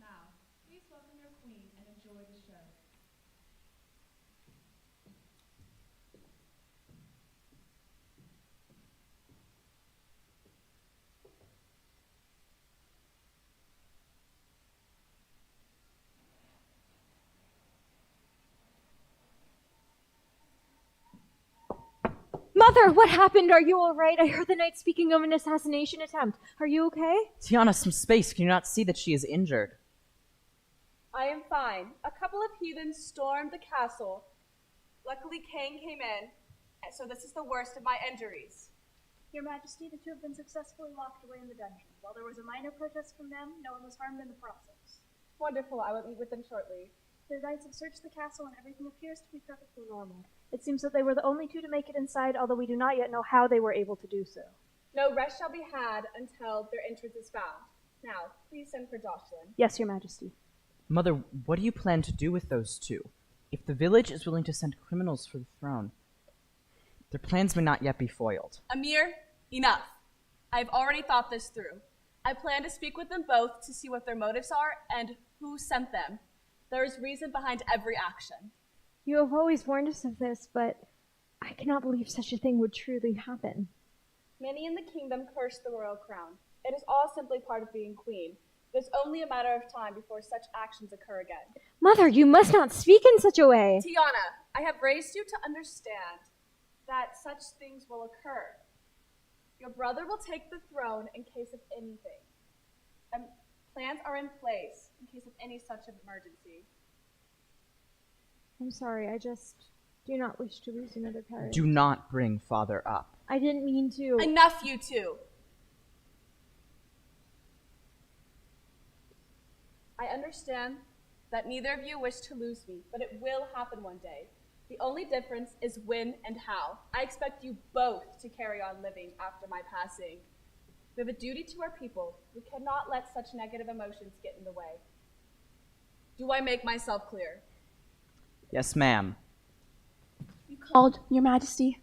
Now, please welcome your queen and enjoy the show. Mother, what happened? Are you all right? I heard the knight speaking of an assassination attempt. Are you okay? Tiana, some space. Can you not see that she is injured? I am fine. A couple of heathens stormed the castle. Luckily, Cain came in, so this is the worst of my injuries. Your Majesty, the two have been successfully locked away in the dungeon. While there was a minor protest from them, no one was harmed in the process. Wonderful. I will meet with them shortly. The knights have searched the castle and everything appears to be perfectly normal. It seems that they were the only two to make it inside, although we do not yet know how they were able to do so. No rest shall be had until their entrance is found. Now, please send for Jocelyn. Yes, Your Majesty. Mother, what do you plan to do with those two? If the village is willing to send criminals for the throne, their plans may not yet be foiled. Amir, enough. I've already thought this through. I plan to speak with them both to see what their motives are and who sent them. There is reason behind every action. You have always warned us of this, but I cannot believe such a thing would truly happen. Many in the kingdom curse the royal crown. It is all simply part of being queen. It is only a matter of time before such actions occur again. Mother, you must not speak in such a way. Tiana, I have raised you to understand that such things will occur. Your brother will take the throne in case of anything. Plans are in place in case of any such emergency. I'm sorry, I just do not wish to lose another parent. Do not bring father up. I didn't mean to. Enough, you two. I understand that neither of you wish to lose me, but it will happen one day. The only difference is when and how. I expect you both to carry on living after my passing. We have a duty to our people. We cannot let such negative emotions get in the way. Do I make myself clear? Yes, ma'am. You called, Your Majesty?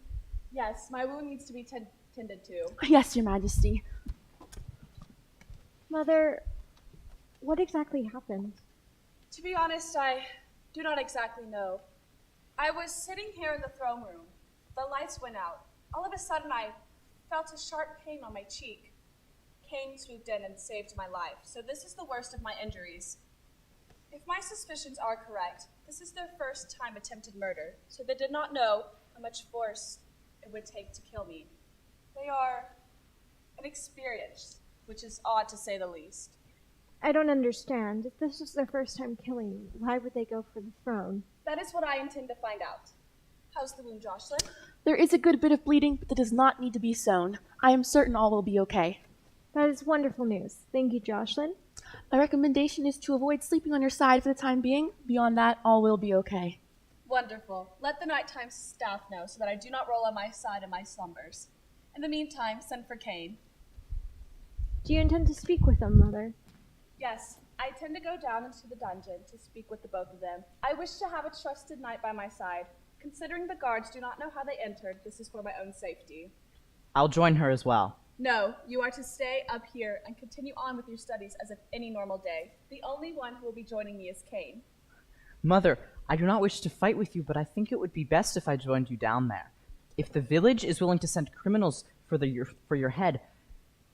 Yes, my wound needs to be tended to. Yes, Your Majesty. Mother, what exactly happened? To be honest, I do not exactly know. I was sitting here in the throne room. The lights went out. All of a sudden, I felt a sharp pain on my cheek. Cain swooped in and saved my life, so this is the worst of my injuries. If my suspicions are correct, this is their first time attempted murder, so they did not know how much force it would take to kill me. They are inexperienced, which is odd to say the least. I don't understand. If this was their first time killing you, why would they go for the throne? That is what I intend to find out. How's the wound, Jocelyn? There is a good bit of bleeding, but that does not need to be sewn. I am certain all will be okay. That is wonderful news. Thank you, Jocelyn. My recommendation is to avoid sleeping on your side for the time being. Beyond that, all will be okay. Wonderful. Let the nighttime staff know so that I do not roll on my side in my slumbers. In the meantime, send for Cain. Do you intend to speak with them, Mother? Yes, I intend to go down into the dungeon to speak with the both of them. I wish to have a trusted knight by my side. Considering the guards do not know how they entered, this is for my own safety. I'll join her as well. No, you are to stay up here and continue on with your studies as if any normal day. The only one who will be joining me is Cain. Mother, I do not wish to fight with you, but I think it would be best if I joined you down there. If the village is willing to send criminals for your head,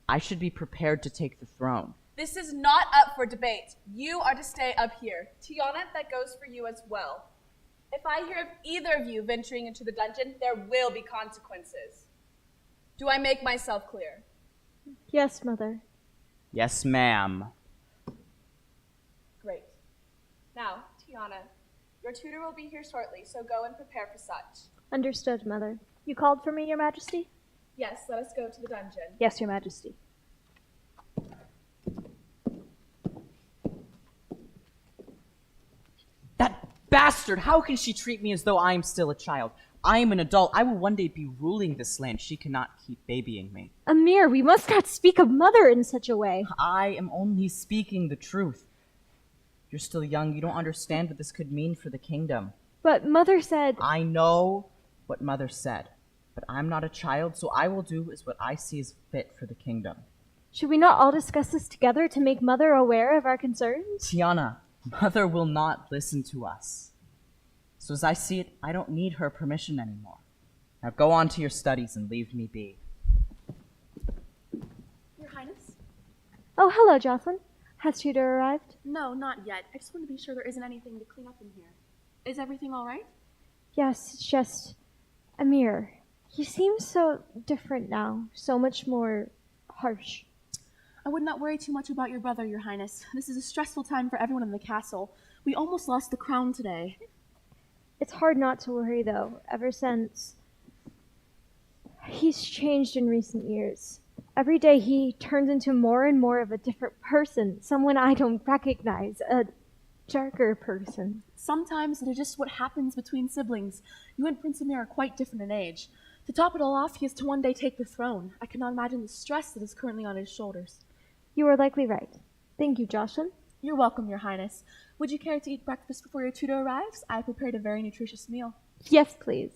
I should be prepared to take the throne. This is not up for debate. You are to stay up here. Tiana, that goes for you as well. If I hear of either of you venturing into the dungeon, there will be consequences. Do I make myself clear? Yes, Mother. Yes, ma'am. Great. Now, Tiana, your tutor will be here shortly, so go and prepare for such. Understood, Mother. You called for me, Your Majesty? Yes, let us go to the dungeon. Yes, Your Majesty. That bastard! How can she treat me as though I am still a child? I am an adult. I will one day be ruling this land. She cannot keep babying me. Amir, we must not speak of Mother in such a way. I am only speaking the truth. You're still young. You don't understand what this could mean for the kingdom. But Mother said... I know what Mother said, but I'm not a child, so I will do as what I see is fit for the kingdom. Should we not all discuss this together to make Mother aware of our concerns? Tiana, Mother will not listen to us. So as I see it, I don't need her permission anymore. Now go on to your studies and leave me be. Your Highness? Oh, hello, Jocelyn. Has Tudor arrived? No, not yet. I just want to be sure there isn't anything to clean up in here. Is everything all right? Yes, it's just Amir. He seems so different now, so much more harsh. I would not worry too much about your brother, Your Highness. This is a stressful time for everyone in the castle. We almost lost the crown today. It's hard not to worry, though, ever since he's changed in recent years. Every day he turns into more and more of a different person, someone I don't recognize, a darker person. Sometimes it is just what happens between siblings. You and Prince Amir are quite different in age. To top it all off, he is to one day take the throne. I cannot imagine the stress that is currently on his shoulders. You are likely right. Thank you, Jocelyn. You're welcome, Your Highness. Would you care to eat breakfast before your tutor arrives? I have prepared a very nutritious meal. Yes, please.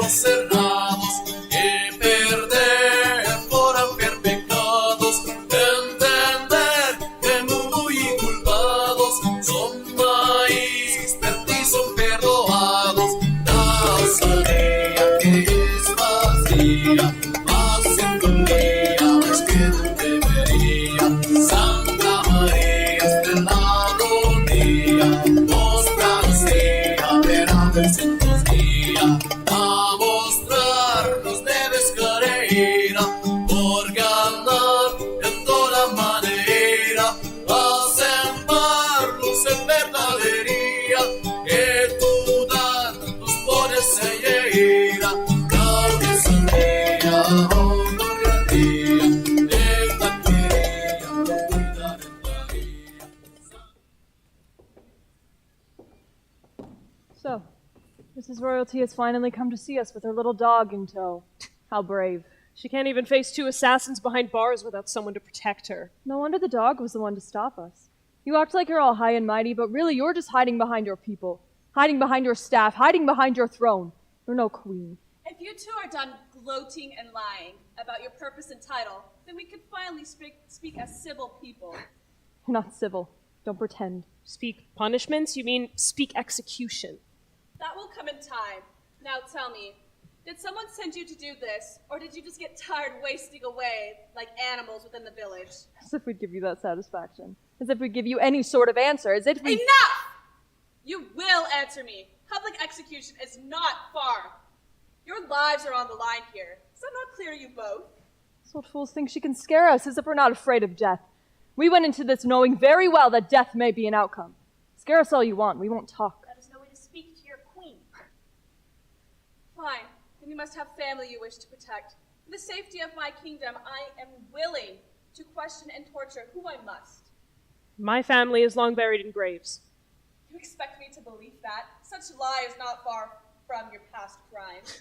Los cerrados y perder por haber pecados, entender que muy inculpados son maíz, y son perdoados. La salida que es vacía, haciendo mía es que no debería. Santa María es de la agonía, mostrarse a ver a ver si nos guía. A mostrarnos debes carrera por ganar en toda manera, a sembrarnos en verdadería, que tú das nos pones en ira. Cabeza mía, oh gloria tía, esta quería cuidar en María. So, Mrs. Royalty has finally come to see us with her little dog in tow. How brave. She can't even face 2 assassins behind bars without someone to protect her. No wonder the dog was the one to stop us. You act like you're all high and mighty, but really you're just hiding behind your people, hiding behind your staff, hiding behind your throne. You're no queen. If you two are done gloating and lying about your purpose and title, then we could finally speak as civil people. You're not civil. Don't pretend. Speak punishments? You mean speak execution? That will come in time. Now tell me, did someone send you to do this, or did you just get tired wasting away like animals within the village? As if we'd give you that satisfaction. As if we'd give you any sort of answer. As if we... Enough! You will answer me. Public execution is not far. Your lives are on the line here. Is that not clear to you both? This old fool thinks she can scare us as if we're not afraid of death. We went into this knowing very well that death may be an outcome. Scare us all you want. We won't talk. That is no way to speak to your queen. Fine. Then you must have family you wish to protect. For the safety of my kingdom, I am willing to question and torture who I must. My family is long buried in graves. You expect me to believe that? Such lie is not far from your past crimes.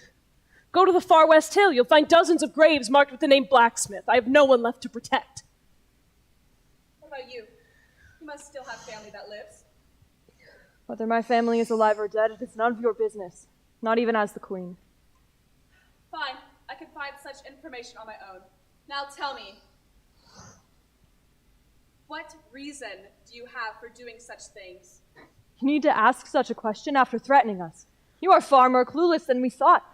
Go to the far West Hill. You'll find dozens of graves marked with the name Blacksmith. I have no one left to protect. What about you? You must still have family that lives. Whether my family is alive or dead, it is none of your business. Not even as the queen. Fine. I can find such information on my own. Now tell me, what reason do you have for doing such things? You need to ask such a question after threatening us. You are far more clueless than we thought.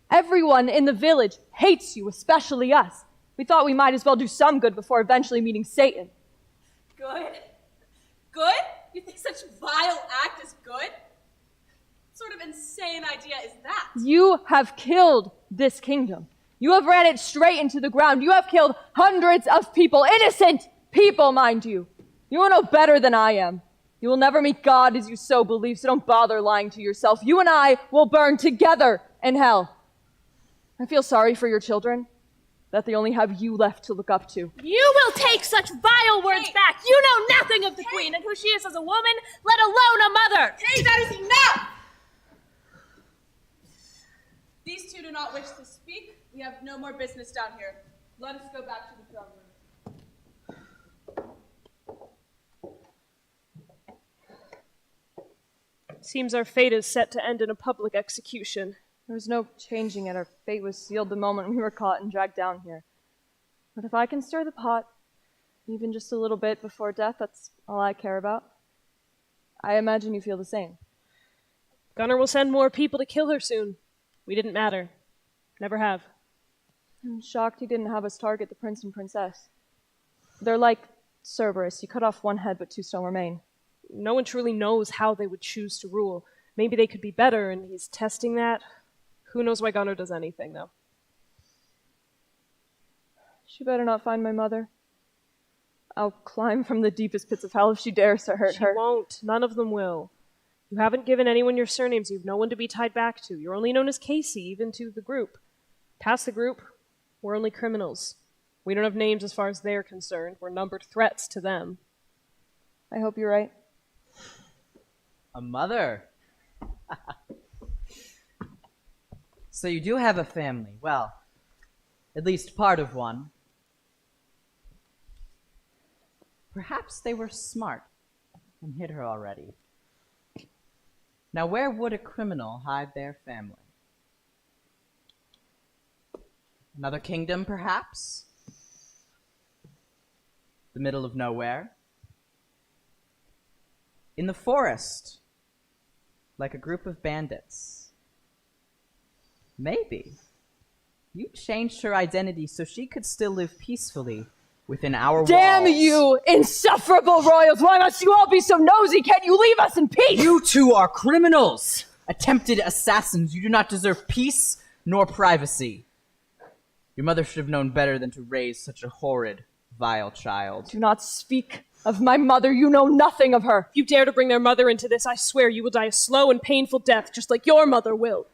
Everyone in the village hates you, especially us. We thought we might as well do some good before eventually meeting Satan. Good? Good? You think such vile act is good? What sort of insane idea is that? You have killed this kingdom. You have ran it straight into the ground. You have killed hundreds of people, innocent people, mind you. You are no better than I am. You will never meet God as you so believe, so don't bother lying to yourself. You and I will burn together in hell. I feel sorry for your children, that they only have you left to look up to. You will take such vile words back. You know nothing of the queen and who she is as a woman, let alone a mother. Hey, that is enough! These two do not wish to speak. We have no more business down here. Let us go back to the throne room. Seems our fate is set to end in a public execution. There was no changing it. Our fate was sealed the moment we were caught and dragged down here. But if I can stir the pot, even just a little bit before death, that's all I care about. I imagine you feel the same. Gunnar will send more people to kill her soon. We didn't matter. Never have. I'm shocked he didn't have us target the prince and princess. They're like Cerberus. You cut off one head, but two still remain. No one truly knows how they would choose to rule. Maybe they could be better, and he's testing that. Who knows why Gunnar does anything, though? She better not find my mother. I'll climb from the deepest pits of hell if she dares to hurt her. She won't. None of them will. You haven't given anyone your surnames. You've no one to be tied back to. You're only known as Casey, even to the group. Past the group, we're only criminals. We don't have names as far as they're concerned. We're numbered threats to them. I hope you're right. A mother. So you do have a family. Well, at least part of one. Perhaps they were smart and hid her already. Now, where would a criminal hide their family? Another kingdom, perhaps? The middle of nowhere? In the forest? Like a group of bandits? Maybe. You changed her identity so she could still live peacefully within our walls. Damn you, insufferable royals! Why must you all be so nosy? Can't you leave us in peace? You two are criminals! Attempted assassins. You do not deserve peace nor privacy. Your mother should have known better than to raise such a horrid, vile child. Do not speak of my mother. You know nothing of her. If you dare to bring their mother into this, I swear you will die a slow and painful death, just like your mother will.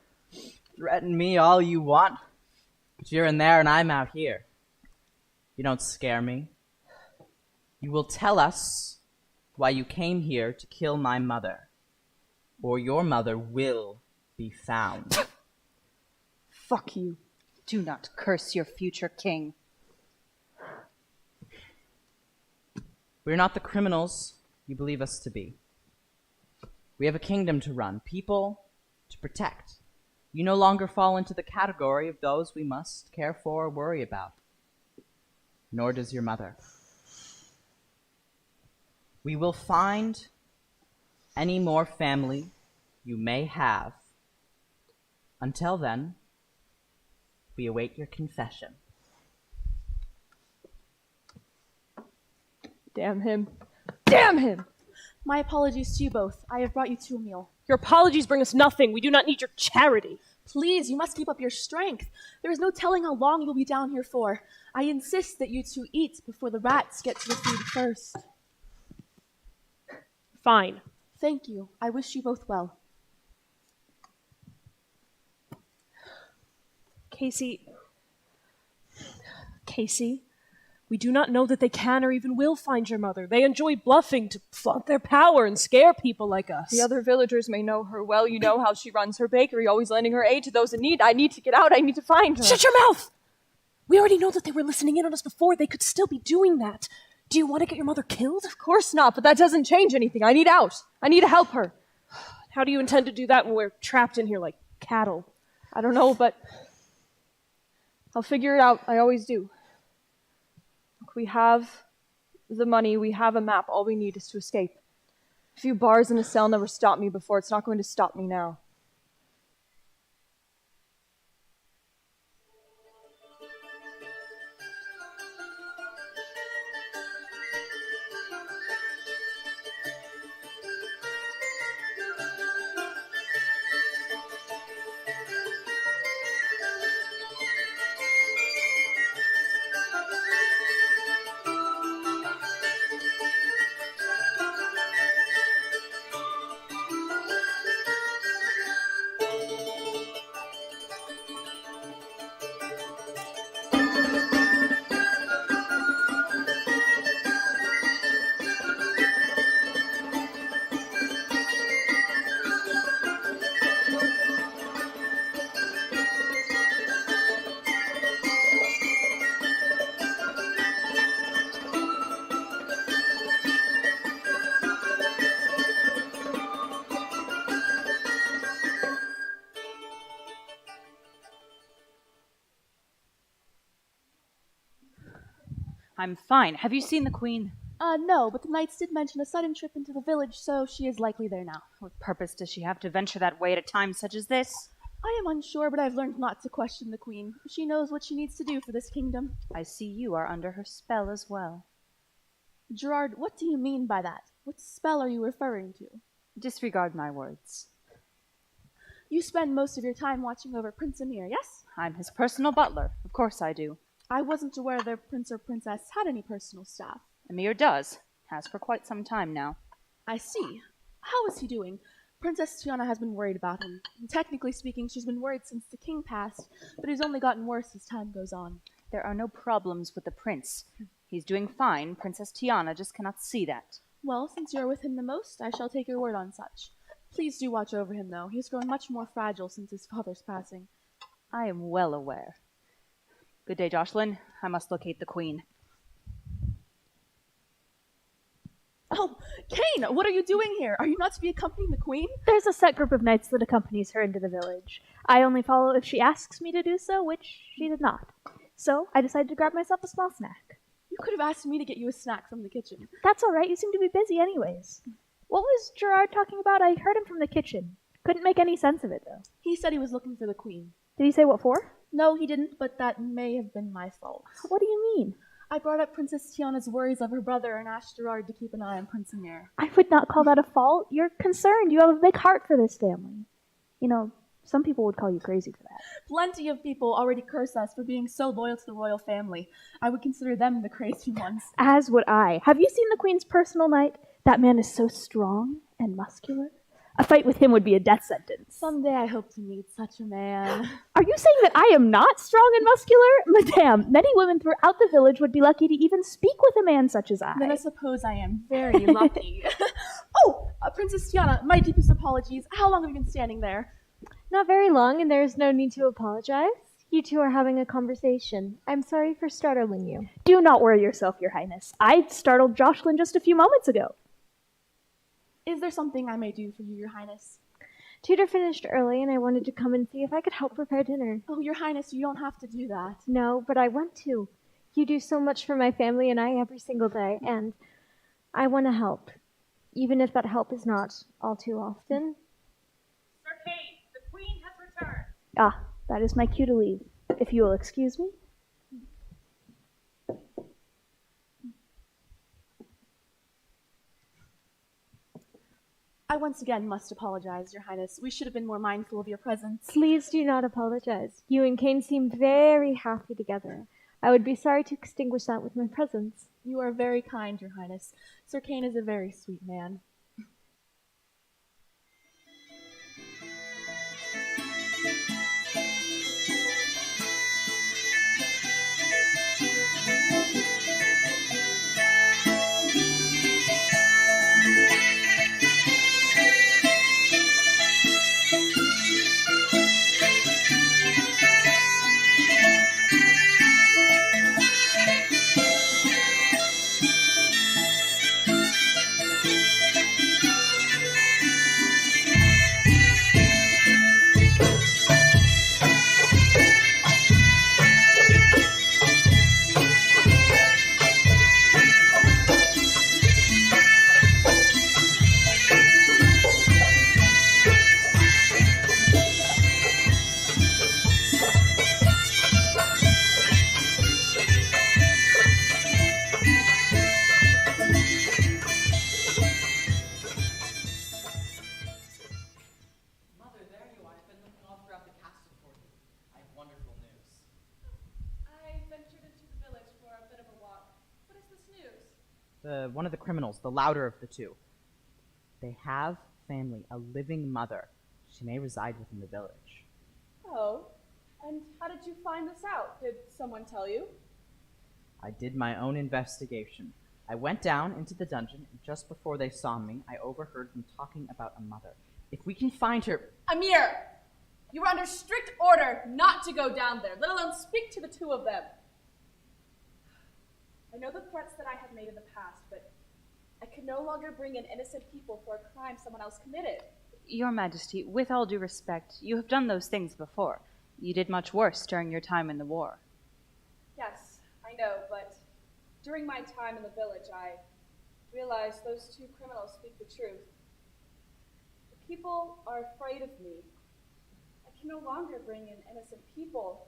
Threaten me all you want, but you're in there and I'm out here. You don't scare me. You will tell us why you came here to kill my mother, or your mother will be found. Fuck you. Do not curse your future king. We're not the criminals you believe us to be. We have a kingdom to run, people to protect. You no longer fall into the category of those we must care for or worry about. Nor does your mother. We will find any more family you may have. Until then, we await your confession. Damn him. Damn him! My apologies to you both. I have brought you to a meal. Your apologies bring us nothing. We do not need your charity. Please, you must keep up your strength. There is no telling how long you'll be down here for. I insist that you two eat before the rats get to the food first. Fine. Thank you. I wish you both well. Casey, we do not know that they can or even will find your mother. They enjoy bluffing to flaunt their power and scare people like us. The other villagers may know her well. You know how she runs her bakery, always lending her aid to those in need. I need to get out. I need to find her. Shut your mouth! We already know that they were listening in on us before. They could still be doing that. Do you want to get your mother killed? Of course not, but that doesn't change anything. I need out. I need to help her. How do you intend to do that when we're trapped in here like cattle? I don't know, but I'll figure it out. I always do. Look, we have the money. We have a map. All we need is to escape. A few bars in a cell never stopped me before. It's not going to stop me now. I'm fine. Have you seen the Queen? No, but the knights did mention a sudden trip into the village, so she is likely there now. What purpose does she have to venture that way at a time such as this? I am unsure, but I've learned not to question the Queen. She knows what she needs to do for this kingdom. I see you are under her spell as well. Gerard, what do you mean by that? What spell are you referring to? Disregard my words. You spend most of your time watching over Prince Emir, yes? I'm his personal butler. Of course I do. I wasn't aware their prince or princess had any personal staff. Emir does. Has for quite some time now. I see. How is he doing? Princess Tiana has been worried about him. And technically speaking, she's been worried since the king passed, but he's only gotten worse as time goes on. There are no problems with the prince. He's doing fine. Princess Tiana just cannot see that. Well, since you're with him the most, I shall take your word on such. Please do watch over him, though. He has grown much more fragile since his father's passing. I am well aware. Good day, Jocelyn. I must locate the Queen. Oh, Kane, what are you doing here? Are you not to be accompanying the Queen? There's a set group of knights that accompanies her into the village. I only follow if she asks me to do so, which she did not. So I decided to grab myself a small snack. You could have asked me to get you a snack from the kitchen. That's all right. You seem to be busy anyways. What was Gerard talking about? I heard him from the kitchen. Couldn't make any sense of it, though. He said he was looking for the Queen. Did he say what for? No, he didn't, but that may have been my fault. What do you mean? I brought up Princess Tiana's worries of her brother and asked Gerard to keep an eye on Prince Emir. I would not call that a fault. You're concerned. You have a big heart for this family. You know, some people would call you crazy for that. Plenty of people already curse us for being so loyal to the royal family. I would consider them the crazy ones. As would I. Have you seen the Queen's personal knight? That man is so strong and muscular. A fight with him would be a death sentence. Someday I hope to meet such a man. Are you saying that I am not strong and muscular? Madame, many women throughout the village would be lucky to even speak with a man such as I. Then I suppose I am very lucky. Princess Tiana, my deepest apologies. How long have you been standing there? Not very long, and there is no need to apologize. You two are having a conversation. I'm sorry for startling you. Do not worry yourself, Your Highness. I startled Jocelyn just a few moments ago. Is there something I may do for you, Your Highness? Tutor finished early, and I wanted to come and see if I could help prepare dinner. Oh, Your Highness, you don't have to do that. No, but I want to. You do so much for my family and I every single day, and I want to help, even if that help is not all too often. Sir Kane, the Queen has returned. Ah, that is my cue to leave. If you will excuse me. I once again must apologize, Your Highness. We should have been more mindful of your presence. Please do not apologize. You and Kane seem very happy together. I would be sorry to extinguish that with my presence. You are very kind, Your Highness. Sir Kane is a very sweet man. One of the criminals, the louder of the two. They have family, a living mother. She may reside within the village. Oh, and how did you find this out? Did someone tell you? I did my own investigation. I went down into the dungeon, and just before they saw me, I overheard them talking about a mother. If we can find her... Amir! You were under strict order not to go down there, let alone speak to the two of them. I know the threats that I have made in the past, but I can no longer bring in innocent people for a crime someone else committed. Your Majesty, with all due respect, you have done those things before. You did much worse during your time in the war. Yes, I know, but During my time in the village, I realized those two criminals speak the truth. The people are afraid of me. I can no longer bring in innocent people.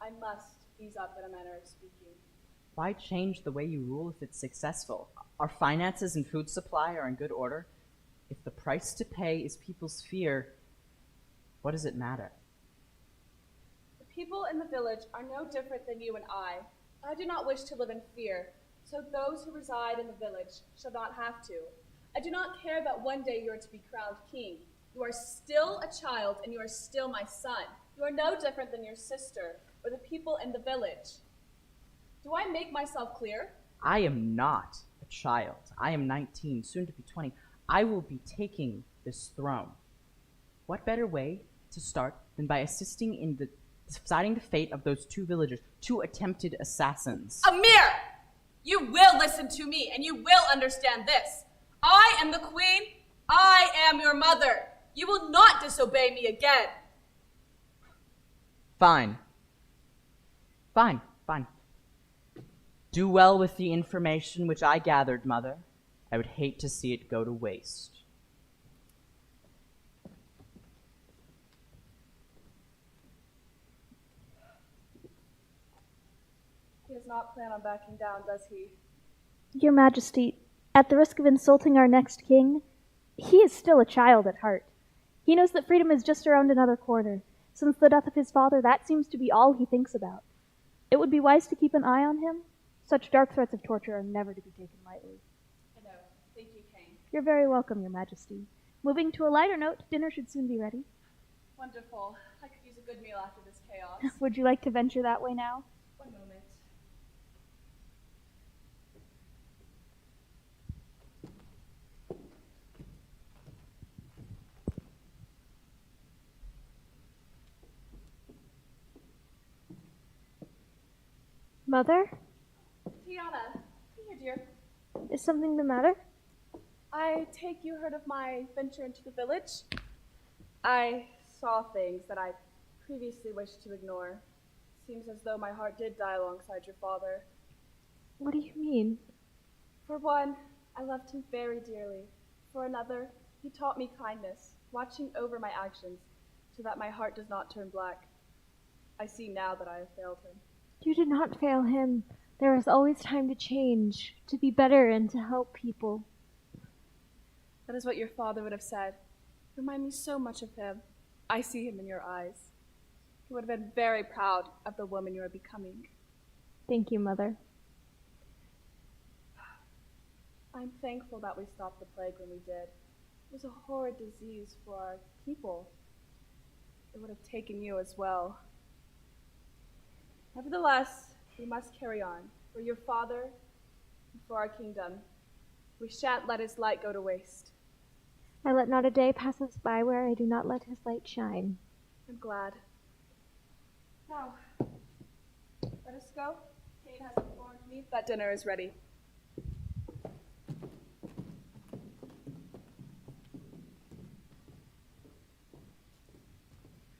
I must ease up in a manner of speaking. Why change the way you rule if it's successful? Our finances and food supply are in good order. If the price to pay is people's fear, what does it matter? The people in the village are no different than you and I. I do not wish to live in fear, so those who reside in the village shall not have to. I do not care that one day you are to be crowned king. You are still a child, and you are still my son. You are no different than your sister or the people in the village. Do I make myself clear? I am not a child. I am 19, soon to be 20. I will be taking this throne. What better way to start than by assisting in deciding the fate of those two villagers, two attempted assassins? Amir! You will listen to me, and you will understand this. I am the queen. I am your mother. You will not disobey me again. Fine. Do well with the information which I gathered, Mother. I would hate to see it go to waste. He does not plan on backing down, does he? Your Majesty, at the risk of insulting our next king, he is still a child at heart. He knows that freedom is just around another corner. Since the death of his father, that seems to be all he thinks about. It would be wise to keep an eye on him. Such dark threats of torture are never to be taken lightly. I know. Thank you, Kane. You're very welcome, Your Majesty. Moving to a lighter note, dinner should soon be ready. Wonderful. I could use a good meal after this chaos. Would you like to venture that way now? One moment. Mother? Tiana, here, dear. Is something the matter? I take you heard of my venture into the village? I saw things that I previously wished to ignore. Seems as though my heart did die alongside your father. What do you mean? For one, I loved him very dearly. For another, he taught me kindness, watching over my actions, so that my heart does not turn black. I see now that I have failed him. You did not fail him. There is always time to change, to be better, and to help people. That is what your father would have said. You remind me so much of him. I see him in your eyes. He would have been very proud of the woman you are becoming. Thank you, Mother. I'm thankful that we stopped the plague when we did. It was a horrid disease for our people. It would have taken you as well. Nevertheless, we must carry on, for your father and for our kingdom. We shan't let his light go to waste. I let not a day pass us by where I do not let his light shine. I'm glad. Now, let us go. Kate has informed me that dinner is ready.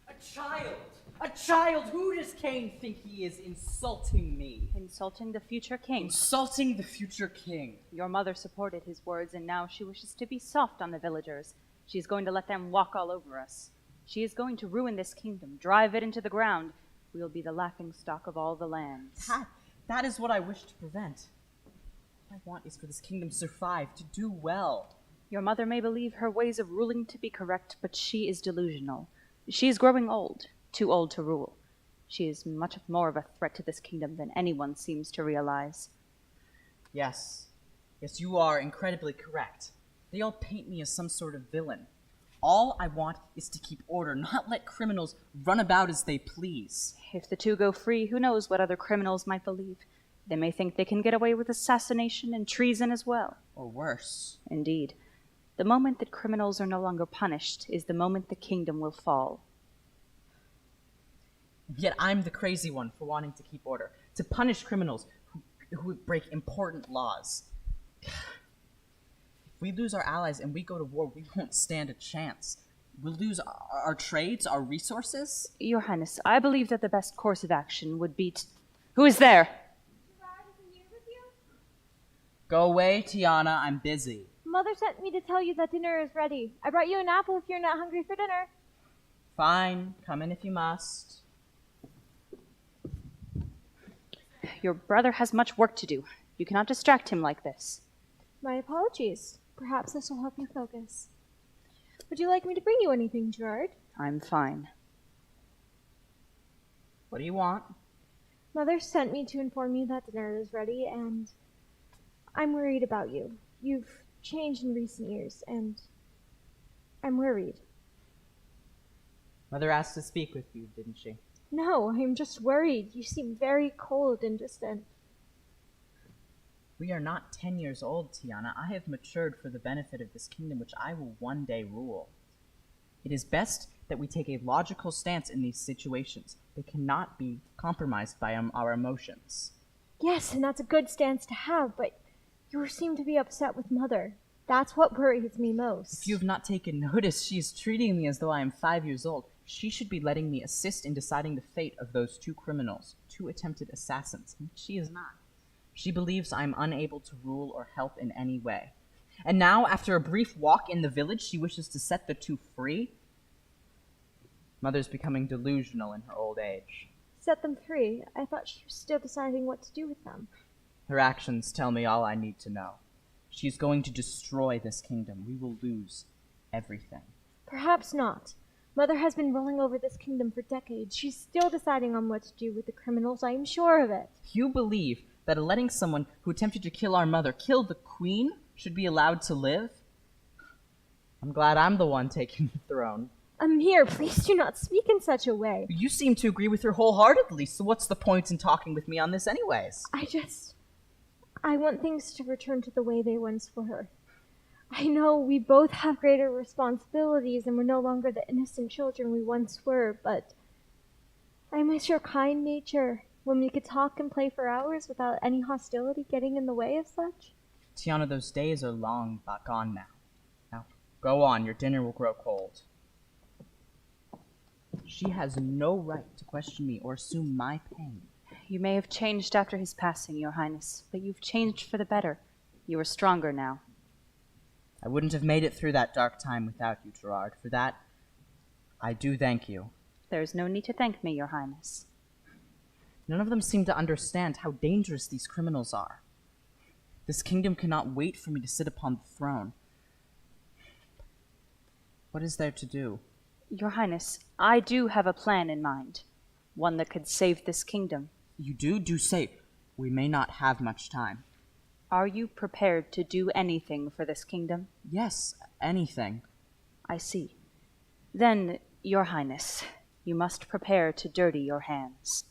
A child! Who does Cain think he is, insulting me? Insulting the future king. Insulting the future king. Your mother supported his words, and now she wishes to be soft on the villagers. She is going to let them walk all over us. She is going to ruin this kingdom, drive it into the ground. We will be the laughingstock of all the lands. That is what I wish to prevent. What I want is for this kingdom to survive, to do well. Your mother may believe her ways of ruling to be correct, but she is delusional. She is growing old, too old to rule. She is much more of a threat to this kingdom than anyone seems to realize. Yes, you are incredibly correct. They all paint me as some sort of villain. All I want is to keep order, not let criminals run about as they please. If the two go free, who knows what other criminals might believe? They may think they can get away with assassination and treason as well. Or worse. Indeed. The moment that criminals are no longer punished is the moment the kingdom will fall. Yet I'm the crazy one for wanting to keep order, to punish criminals who break important laws. If we lose our allies and we go to war, we won't stand a chance. We'll lose our trades, our resources. Your Highness, I believe that the best course of action would be Who is there? Go away, Tiana. I'm busy. Mother sent me to tell you that dinner is ready. I brought you an apple if you're not hungry for dinner. Fine. Come in if you must. Your brother has much work to do. You cannot distract him like this. My apologies. Perhaps this will help you focus. Would you like me to bring you anything, Gerard? I'm fine. What do you want? Mother sent me to inform you that dinner is ready, and I'm worried about you. You've changed in recent years, and I'm worried. Mother asked to speak with you, didn't she? No, I'm just worried. You seem very cold and distant. We are not 10 years old, Tiana. I have matured for the benefit of this kingdom which I will one day rule. It is best that we take a logical stance in these situations. They cannot be compromised by our emotions. Yes, and that's a good stance to have, but you seem to be upset with Mother. That's what worries me most. If you have not taken notice, she is treating me as though I am 5 years old. She should be letting me assist in deciding the fate of those 2 criminals, 2 attempted assassins. And she is not. She believes I am unable to rule or help in any way. And now, after a brief walk in the village, she wishes to set the 2 free? Mother's becoming delusional in her old age. Set them free. I thought she was still deciding what to do with them. Her actions tell me all I need to know. She is going to destroy this kingdom. We will lose everything. Perhaps not. Mother has been ruling over this kingdom for decades. She's still deciding on what to do with the criminals. I am sure of it. You believe that letting someone who attempted to kill our mother kill the queen should be allowed to live? I'm glad I'm the one taking the throne. Amir, please do not speak in such a way. You seem to agree with her wholeheartedly, so what's the point in talking with me on this anyways? I want things to return to the way they once were. I know we both have greater responsibilities and we're no longer the innocent children we once were, but I miss your kind nature when we could talk and play for hours without any hostility getting in the way of such. Tiana, those days are long gone now. Now, go on, your dinner will grow cold. She has no right to question me or assume my pain. You may have changed after his passing, Your Highness, but you've changed for the better. You are stronger now. I wouldn't have made it through that dark time without you, Gerard. For that, I do thank you. There is no need to thank me, Your Highness. None of them seem to understand how dangerous these criminals are. This kingdom cannot wait for me to sit upon the throne. What is there to do? Your Highness, I do have a plan in mind. One that could save this kingdom. You do? Do say. We may not have much time. Are you prepared to do anything for this kingdom? Yes, anything. I see. Then, Your Highness, you must prepare to dirty your hands.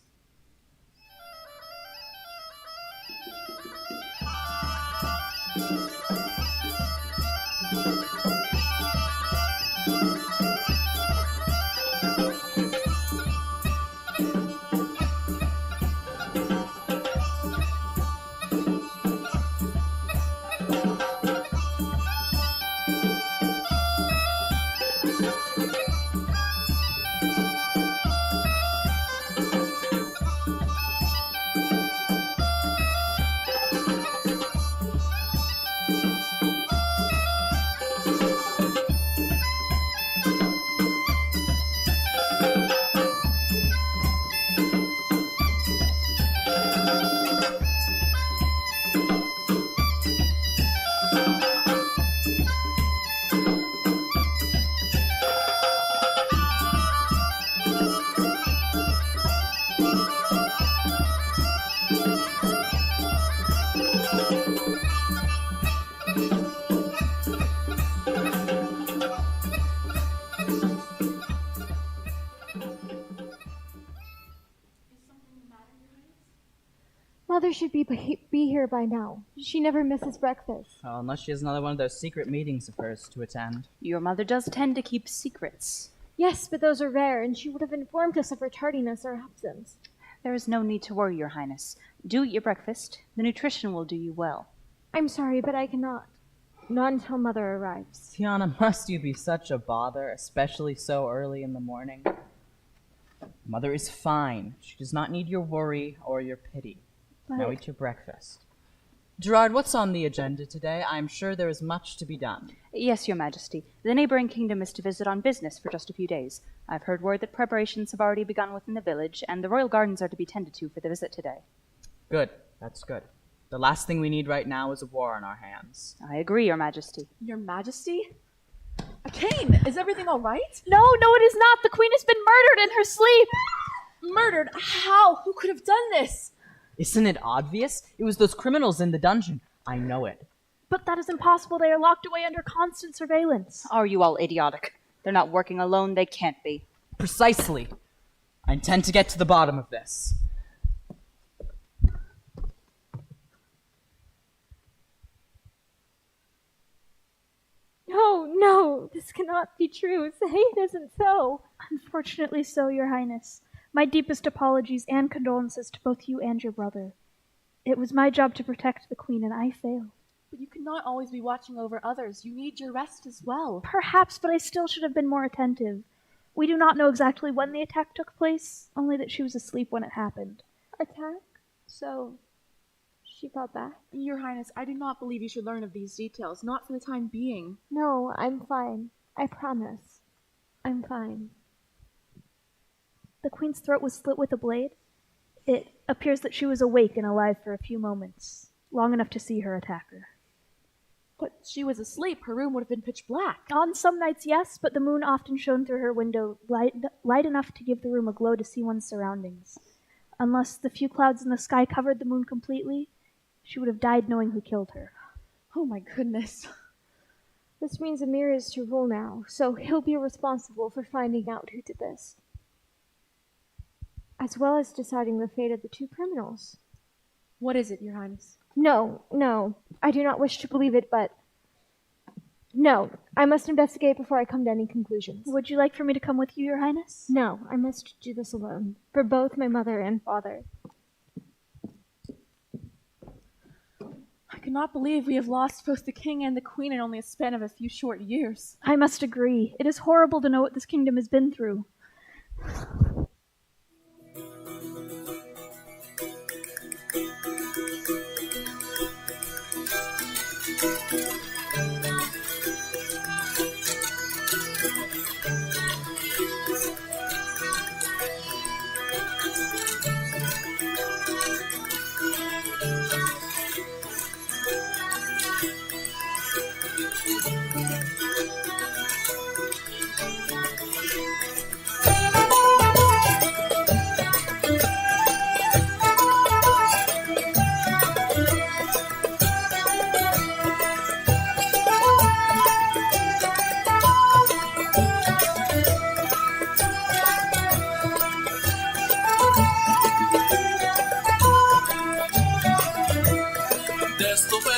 Mother should be here by now. She never misses breakfast. Oh, unless she has another one of those secret meetings of hers to attend. Your mother does tend to keep secrets. Yes, but those are rare, and she would have informed us of her tardiness or absence. There is no need to worry, Your Highness. Do eat your breakfast. The nutrition will do you well. I'm sorry, but I cannot. Not until Mother arrives. Tiana, must you be such a bother, especially so early in the morning? Mother is fine. She does not need your worry or your pity. Now eat your breakfast. Gerard, what's on the agenda today? I'm sure there is much to be done. Yes, Your Majesty. The neighboring kingdom is to visit on business for just a few days. I've heard word that preparations have already begun within the village, and the royal gardens are to be tended to for the visit today. Good. That's good. The last thing we need right now is a war on our hands. I agree, Your Majesty. Your Majesty? Kane, is everything all right? No, it is not. The queen has been murdered in her sleep. Murdered? How? Who could have done this? Isn't it obvious? It was those criminals in the dungeon. I know it. But that is impossible. They are locked away under constant surveillance. Are you all idiotic? They're not working alone. They can't be. Precisely. I intend to get to the bottom of this. No, this cannot be true. Say it isn't so. Unfortunately so, Your Highness. My deepest apologies and condolences to both you and your brother. It was my job to protect the queen, and I failed. But you cannot always be watching over others. You need your rest as well. Perhaps, but I still should have been more attentive. We do not know exactly when the attack took place, only that she was asleep when it happened. Attack? So, she got back? Your Highness, I do not believe you should learn of these details, not for the time being. No, I'm fine. I promise. I'm fine. The queen's throat was slit with a blade. It appears that she was awake and alive for a few moments, long enough to see her attacker. But she was asleep. Her room would have been pitch black. On some nights, yes, but the moon often shone through her window, light enough to give the room a glow to see one's surroundings. Unless the few clouds in the sky covered the moon completely, she would have died knowing who killed her. Oh my goodness. This means Amir is to rule now, so he'll be responsible for finding out who did this. As well as deciding the fate of the two criminals. What is it, Your Highness? No, I do not wish to believe it, but... No, I must investigate before I come to any conclusions. Would you like for me to come with you, Your Highness? No, I must do this alone, for both my mother and father. I cannot believe we have lost both the king and the queen in only a span of a few short years. I must agree. It is horrible to know what this kingdom has been through.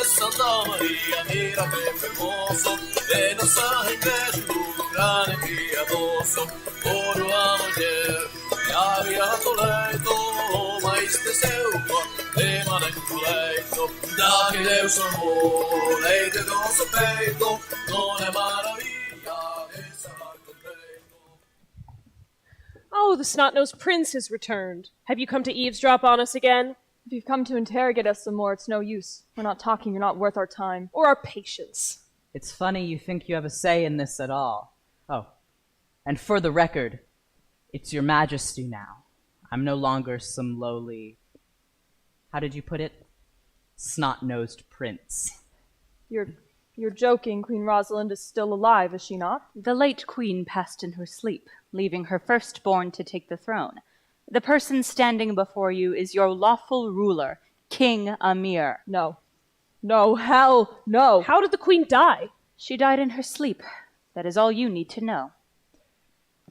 Santa Maria, mira que hermoso, de nos ángeles tu gran y piadoso, por a mulher, que havia toledo, mais de seu de manejo leito, da que Deus amou, leite do nosso peito, não é maravilha, essa com peito. Oh, the snot-nosed prince has returned. Have you come to eavesdrop on us again? If you've come to interrogate us some more, it's no use. We're not talking, you're not worth our time. Or our patience? It's funny you think you have a say in this at all. Oh, and for the record, it's your majesty now. I'm no longer some lowly... How did you put it? Snot-nosed prince. You're joking. Queen Rosalind is still alive, is she not? The late queen passed in her sleep, leaving her firstborn to take the throne. The person standing before you is your lawful ruler, King Amir. No, hell, no. How did the queen die? She died in her sleep. That is all you need to know.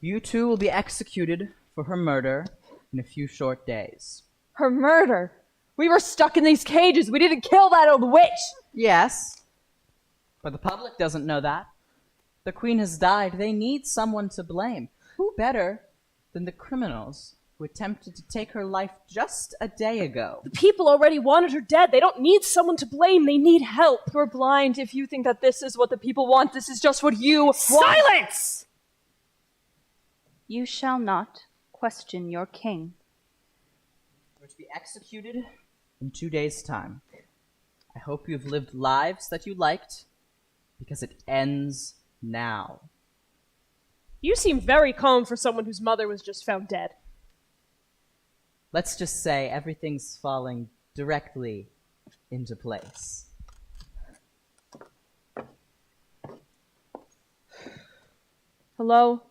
You two will be executed for her murder in a few short days. Her murder? We were stuck in these cages. We didn't kill that old witch. Yes, but the public doesn't know that. The queen has died. They need someone to blame. Who better than the criminals who attempted to take her life just a day ago? The people already wanted her dead. They don't need someone to blame. They need help. You're blind if you think that this is what the people want. This is just what you want. Silence! You shall not question your king. You're to be executed in 2 days' time. I hope you've lived lives that you liked, because it ends now. You seem very calm for someone whose mother was just found dead. Let's just say everything's falling directly into place. Hello?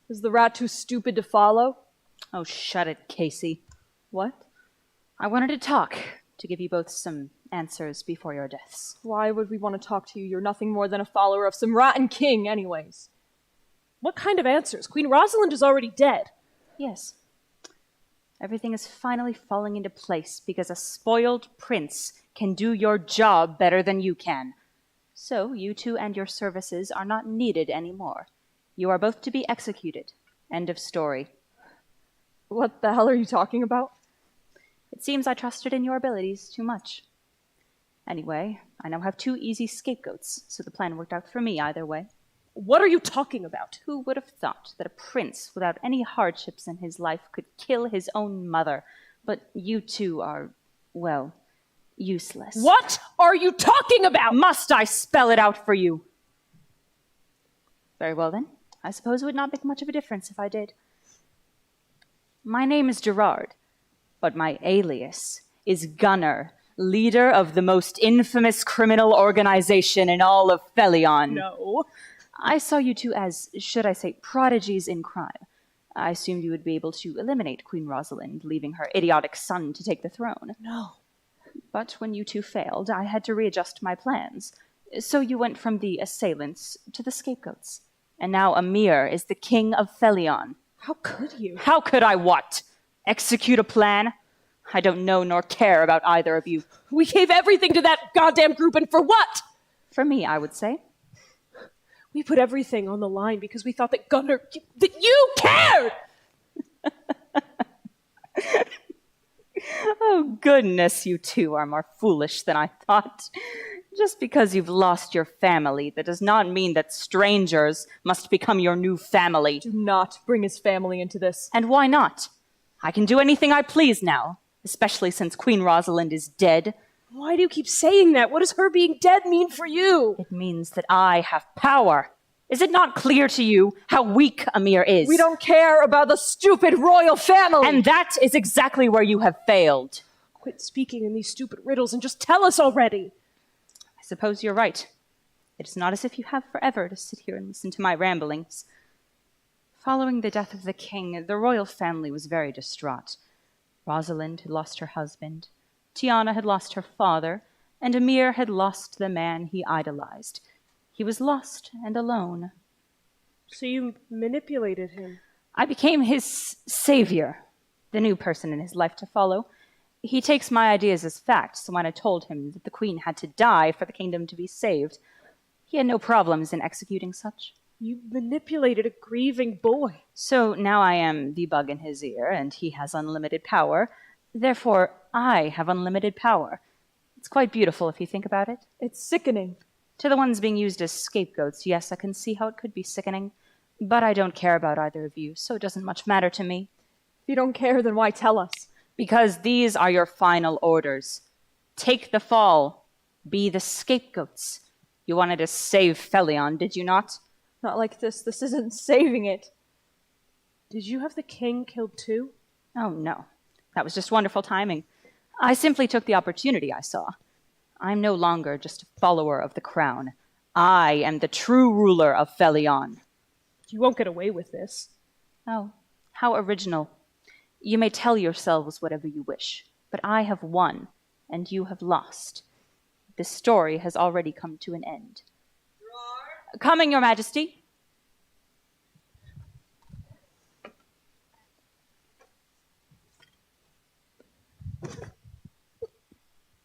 Is the rat too stupid to follow? Oh, shut it, Casey. What? I wanted to talk, to give you both some answers before your deaths. Why would we want to talk to you? You're nothing more than a follower of some rotten king anyways. What kind of answers? Queen Rosalind is already dead. Yes. Everything is finally falling into place because a spoiled prince can do your job better than you can. So you two and your services are not needed anymore. You are both to be executed. End of story. What the hell are you talking about? It seems I trusted in your abilities too much. Anyway, I now have 2 easy scapegoats, so the plan worked out for me either way. What are you talking about? Who would have thought that a prince without any hardships in his life could kill his own mother? But you two are, well, useless. What are you talking about? Must I spell it out for you? Very well then. I suppose it would not make much of a difference if I did. My name is Gerard, but my alias is Gunnar, leader of the most infamous criminal organization in all of Felion. No. I saw you two as, should I say, prodigies in crime. I assumed you would be able to eliminate Queen Rosalind, leaving her idiotic son to take the throne. No. But when you two failed, I had to readjust my plans. So you went from the assailants to the scapegoats. And now Amir is the king of Felion. How could you? How could I what? Execute a plan? I don't know nor care about either of you. We gave everything to that goddamn group, and for what? For me, I would say. We put everything on the line because we thought that Gunnar... that you cared! Oh, goodness, you two are more foolish than I thought. Just because you've lost your family, that does not mean that strangers must become your new family. Do not bring his family into this. And why not? I can do anything I please now, especially since Queen Rosalind is dead. Why do you keep saying that? What does her being dead mean for you? It means that I have power. Is it not clear to you how weak Amir is? We don't care about the stupid royal family! And that is exactly where you have failed. Quit speaking in these stupid riddles and just tell us already. I suppose you're right. It is not as if you have forever to sit here and listen to my ramblings. Following the death of the king, the royal family was very distraught. Rosalind had lost her husband, Tiana had lost her father, and Amir had lost the man he idolized. He was lost and alone. So you manipulated him? I became his savior, the new person in his life to follow. He takes my ideas as fact, so when I told him that the queen had to die for the kingdom to be saved, he had no problems in executing such. You manipulated a grieving boy. So now I am the bug in his ear, and he has unlimited power. Therefore, I have unlimited power. It's quite beautiful if you think about it. It's sickening. To the ones being used as scapegoats, yes, I can see how it could be sickening. But I don't care about either of you, so it doesn't much matter to me. If you don't care, then why tell us? Because these are your final orders. Take the fall. Be the scapegoats. You wanted to save Felion, did you not? Not like this. This isn't saving it. Did you have the king killed too? Oh, no. That was just wonderful timing. I simply took the opportunity I saw. I'm no longer just a follower of the crown. I am the true ruler of Felion. You won't get away with this. Oh, how original. You may tell yourselves whatever you wish, but I have won, and you have lost. This story has already come to an end. Coming, Your Majesty.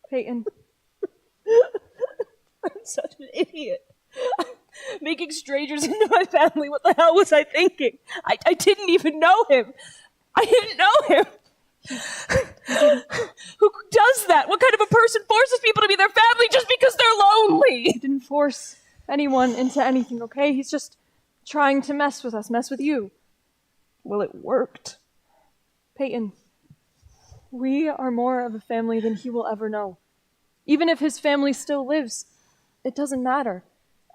Peyton. I'm such an idiot. Making strangers into my family. What the hell was I thinking? I didn't even know him. I didn't know him. Who does that? What kind of a person forces people to be their family just because they're lonely? He didn't force anyone into anything, okay? He's just trying to mess with us, mess with you. Well, it worked. Peyton, we are more of a family than he will ever know. Even if his family still lives, it doesn't matter.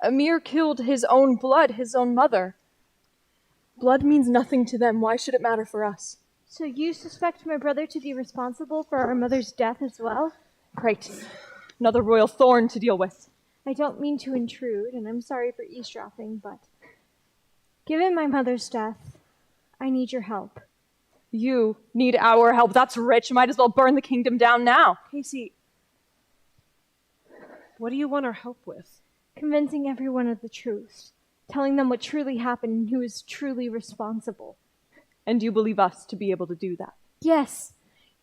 Amir killed his own blood, his own mother. Blood means nothing to them. Why should it matter for us? So you suspect my brother to be responsible for our mother's death as well? Great. Another royal thorn to deal with. I don't mean to intrude, and I'm sorry for eavesdropping, but given my mother's death, I need your help. You need our help. That's rich. Might as well burn the kingdom down now. Casey, what do you want our help with? Convincing everyone of the truth. Telling them what truly happened and who is truly responsible. And you believe us to be able to do that? Yes.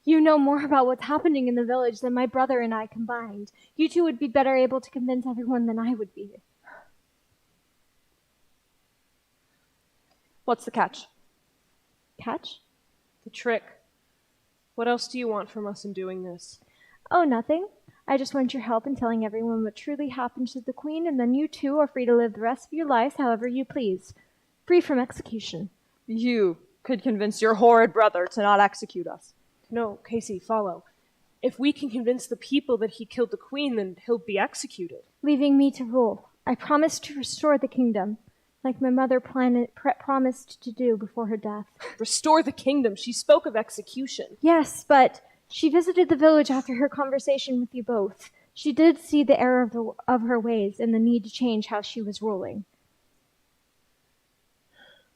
You know more about what's happening in the village than my brother and I combined. You two would be better able to convince everyone than I would be. What's the catch? Catch? The trick. What else do you want from us in doing this? Oh, nothing. I just want your help in telling everyone what truly happened to the Queen, and then you two are free to live the rest of your lives however you please. Free from execution. You could convince your horrid brother to not execute us. No, Casey, follow. If we can convince the people that he killed the Queen, then he'll be executed. Leaving me to rule. I promise to restore the kingdom, like my mother promised to do before her death. Restore the kingdom? She spoke of execution. Yes, but she visited the village after her conversation with you both. She did see the error of her ways and the need to change how she was ruling.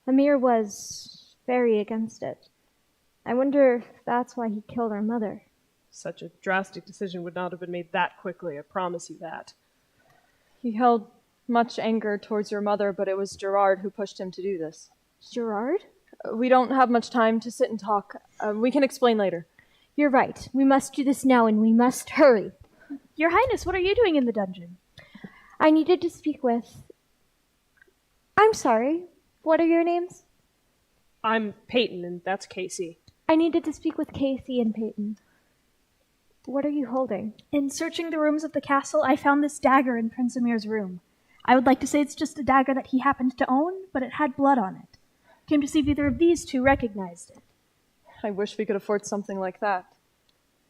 Amir was very against it. I wonder if that's why he killed our mother. Such a drastic decision would not have been made that quickly, I promise you that. He held much anger towards your mother, but it was Gerard who pushed him to do this. Gerard? We don't have much time to sit and talk. We can explain later. You're right. We must do this now, and we must hurry. Your Highness, what are you doing in the dungeon? I needed to speak with... I'm sorry. What are your names? I'm Peyton, and that's Casey. I needed to speak with Casey and Peyton. What are you holding? In searching the rooms of the castle, I found this dagger in Prince Amir's room. I would like to say it's just a dagger that he happened to own, but it had blood on it. Came to see if either of these two recognized it. I wish we could afford something like that.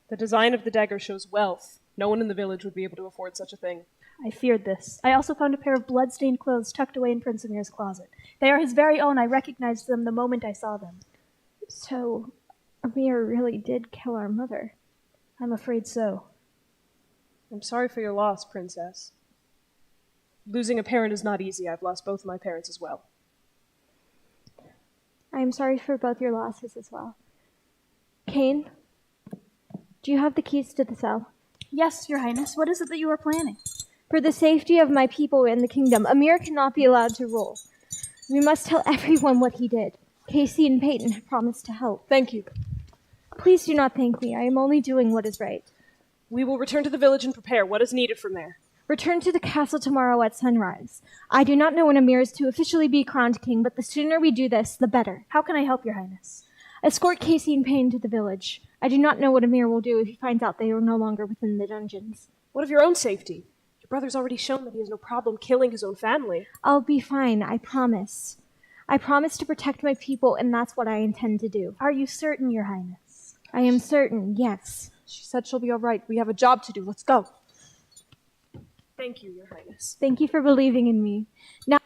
The design of the dagger shows wealth. No one in the village would be able to afford such a thing. I feared this. I also found a pair of blood-stained clothes tucked away in Prince Amir's closet. They are his very own. I recognized them the moment I saw them. So, Amir really did kill our mother. I'm afraid so. I'm sorry for your loss, Princess. Losing a parent is not easy. I've lost both my parents as well. I am sorry for both your losses as well. Kane, do you have the keys to the cell? Yes, Your Highness. What is it that you are planning? For the safety of my people in the kingdom, Amir cannot be allowed to rule. We must tell everyone what he did. Casey and Peyton have promised to help. Thank you. Please do not thank me. I am only doing what is right. We will return to the village and prepare. What is needed from there? Return to the castle tomorrow at sunrise. I do not know when Amir is to officially be crowned king, but the sooner we do this, the better. How can I help, Your Highness? Escort Casey and Payne to the village. I do not know what Amir will do if he finds out they are no longer within the dungeons. What of your own safety? Your brother's already shown that he has no problem killing his own family. I'll be fine, I promise. I promise to protect my people, and that's what I intend to do. Are you certain, Your Highness? I am certain, yes. She said she'll be all right. We have a job to do. Let's go. Thank you, Your Highness. Thank you for believing in me. Now,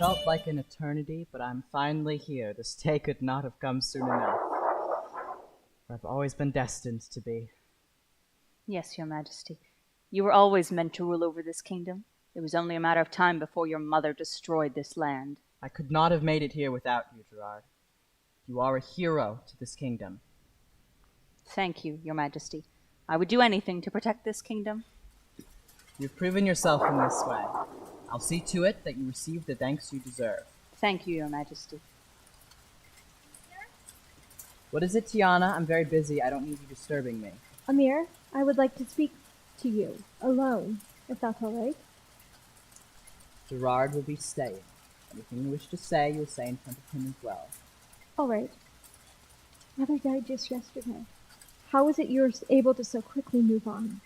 felt like an eternity, but I'm finally here. This day could not have come soon enough. I've always been destined to be. Yes, your majesty. You were always meant to rule over this kingdom. It was only a matter of time before your mother destroyed this land. I could not have made it here without you, Gerard. You are a hero to this kingdom. Thank you, your majesty. I would do anything to protect this kingdom. You've proven yourself in this way. I'll see to it that you receive the thanks you deserve. Thank you, your majesty. What is it, Tiana? I'm very busy. I don't need you disturbing me. Amir, I would like to speak to you, alone, if that's all right. Gerard will be staying. Anything you wish to say, you'll say in front of him as well. All right. Mother died just yesterday. How is it you're able to so quickly move on?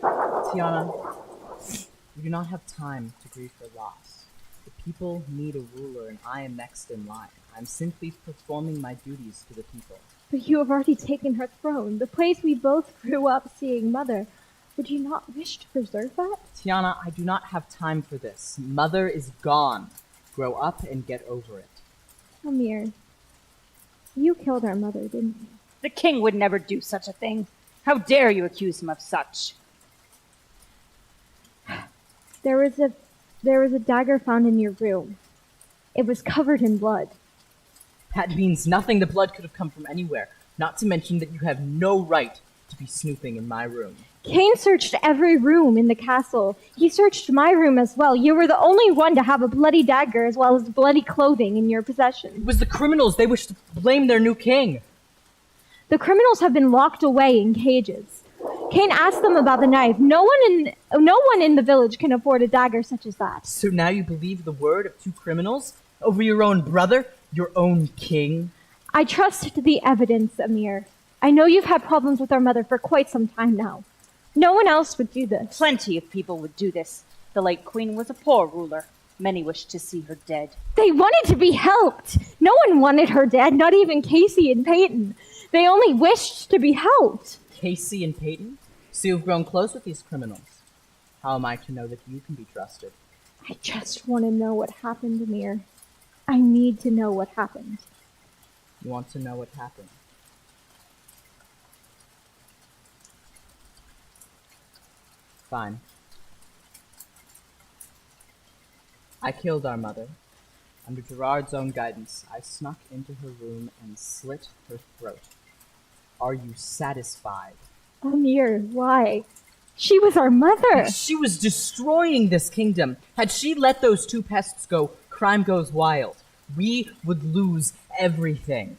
Tiana, we do not have time to grieve her loss. The people need a ruler, and I am next in line. I'm simply performing my duties to the people. But you have already taken her throne, the place we both grew up seeing Mother. Would you not wish to preserve that? Tiana, I do not have time for this. Mother is gone. Grow up and get over it. Amir, you killed our mother, didn't you? The king would never do such a thing. How dare you accuse him of such? There was a dagger found in your room. It was covered in blood. That means nothing. The blood could have come from anywhere. Not to mention that you have no right to be snooping in my room. Cain searched every room in the castle. He searched my room as well. You were the only one to have a bloody dagger as well as bloody clothing in your possession. It was the criminals. They wish to blame their new king. The criminals have been locked away in cages. Cain asked them about the knife. No one in the village can afford a dagger such as that. So now you believe the word of two criminals over your own brother, your own king? I trust the evidence, Amir. I know you've had problems with our mother for quite some time now. No one else would do this. Plenty of people would do this. The late queen was a poor ruler. Many wished to see her dead. They wanted to be helped. No one wanted her dead, not even Casey and Peyton. They only wished to be helped. Casey and Peyton? So you've grown close with these criminals. How am I to know that you can be trusted? I just want to know what happened, Amir. I need to know what happened. You want to know what happened? Fine. I killed our mother. Under Gerard's own guidance, I snuck into her room and slit her throat. Are you satisfied? Amir, why? She was our mother. She was destroying this kingdom. Had she let those two pests go, crime goes wild. We would lose everything.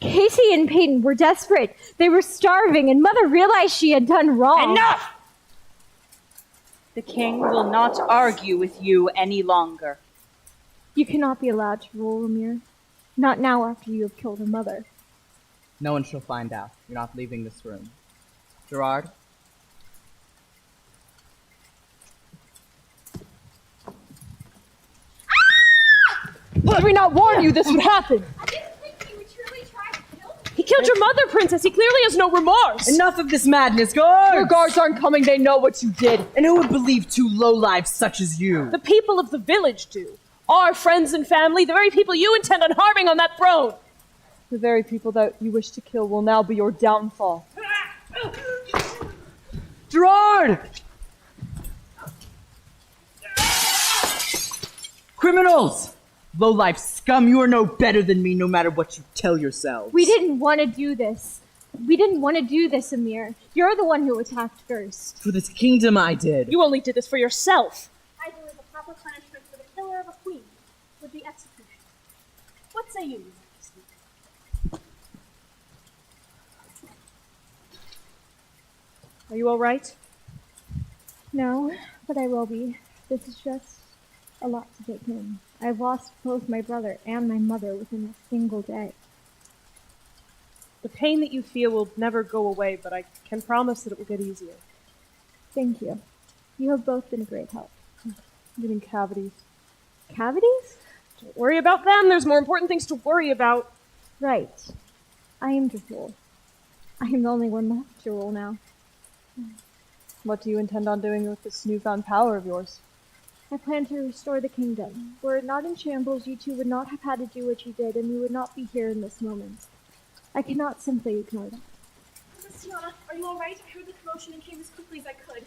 Casey and Peyton were desperate. They were starving, and Mother realized she had done wrong. Enough! The king will not argue with you any longer. You cannot be allowed to rule, Amir. Not now after you have killed her mother. No one shall find out. You're not leaving this room. Gerard? Did we not warn you this would happen? I didn't think he would truly try to kill me. He killed your mother, Princess. He clearly has no remorse. Enough of this madness. Guards! Your guards aren't coming. They know what you did. And who would believe two lowlives such as you? The people of the village do. Our friends and family, the very people you intend on harming on that throne. The very people that you wish to kill will now be your downfall. Gerard! Criminals! Lowlife scum, you are no better than me no matter what you tell yourselves. We didn't want to do this. We didn't want to do this, Amir. You're the one who attacked first. For this kingdom I did. You only did this for yourself. I believe a proper punishment for the killer of a queen would be execution. What say you, Your Majesty? Are you all right? No, but I will be. This is just a lot to take in. I've lost both my brother and my mother within a single day. The pain that you feel will never go away, but I can promise that it will get easier. Thank you. You have both been a great help. I'm getting cavities. Cavities? Don't worry about them. There's more important things to worry about. Right. I am to rule. I am the only one left to rule now. What do you intend on doing with this newfound power of yours? I plan to restore the kingdom. Were it not in shambles, you two would not have had to do what you did, and you would not be here in this moment. I cannot simply ignore that. Princess Tiana, are you alright? I heard the commotion and came as quickly as I could.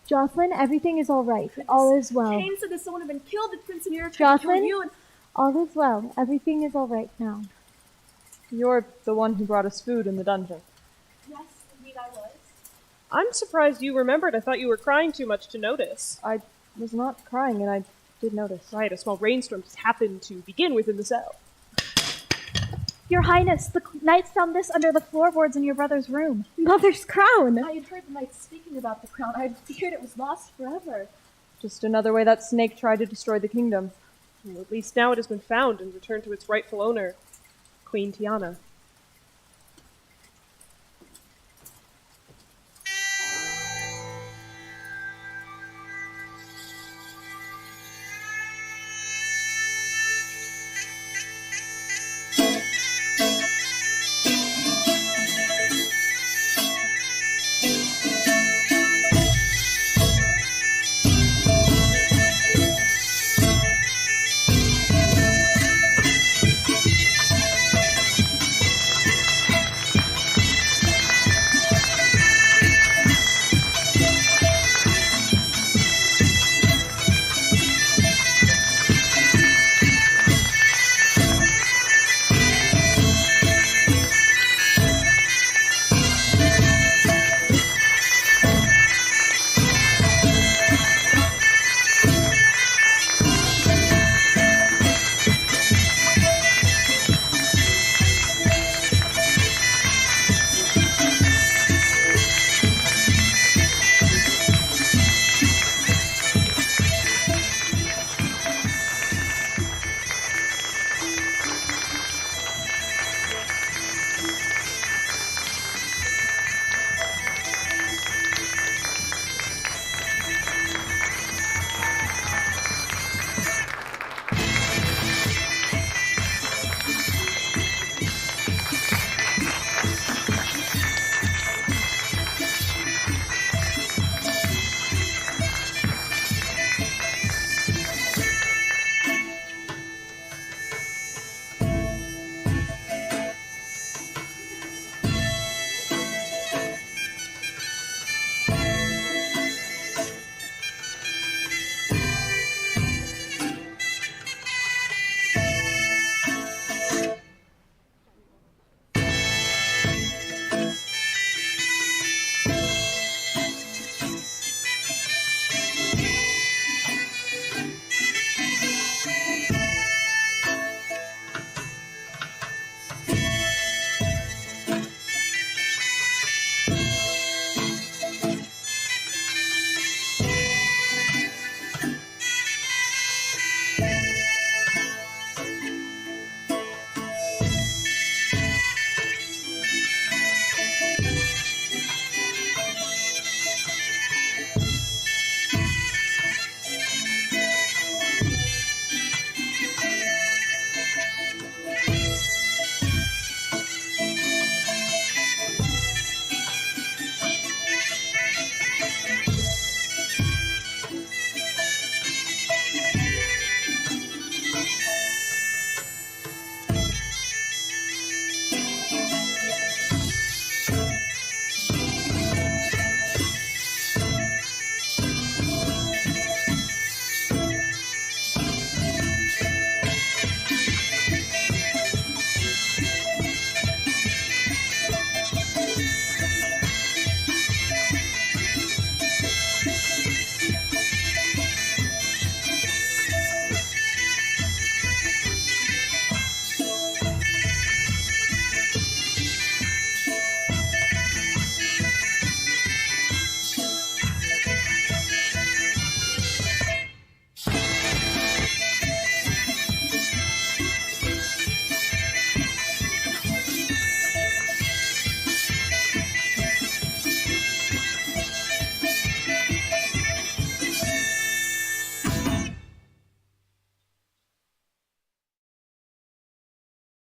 Jocelyn, everything is all right. All is well. Kane said that someone had been killed, that Prince Amir tried to kill Jocelyn, you, and... all is well. Everything is all right now. You're the one who brought us food in the dungeon. Yes, indeed I was. I'm surprised you remembered. I thought you were crying too much to notice. I was not crying, and I did notice. Right, a small rainstorm just happened to begin within the cell. Your Highness, the knights found this under the floorboards in your brother's room. Mother's crown! I had heard the knights speaking about the crown. I had feared it was lost forever. Just another way that snake tried to destroy the kingdom. Well, at least now it has been found and returned to its rightful owner, Queen Tiana.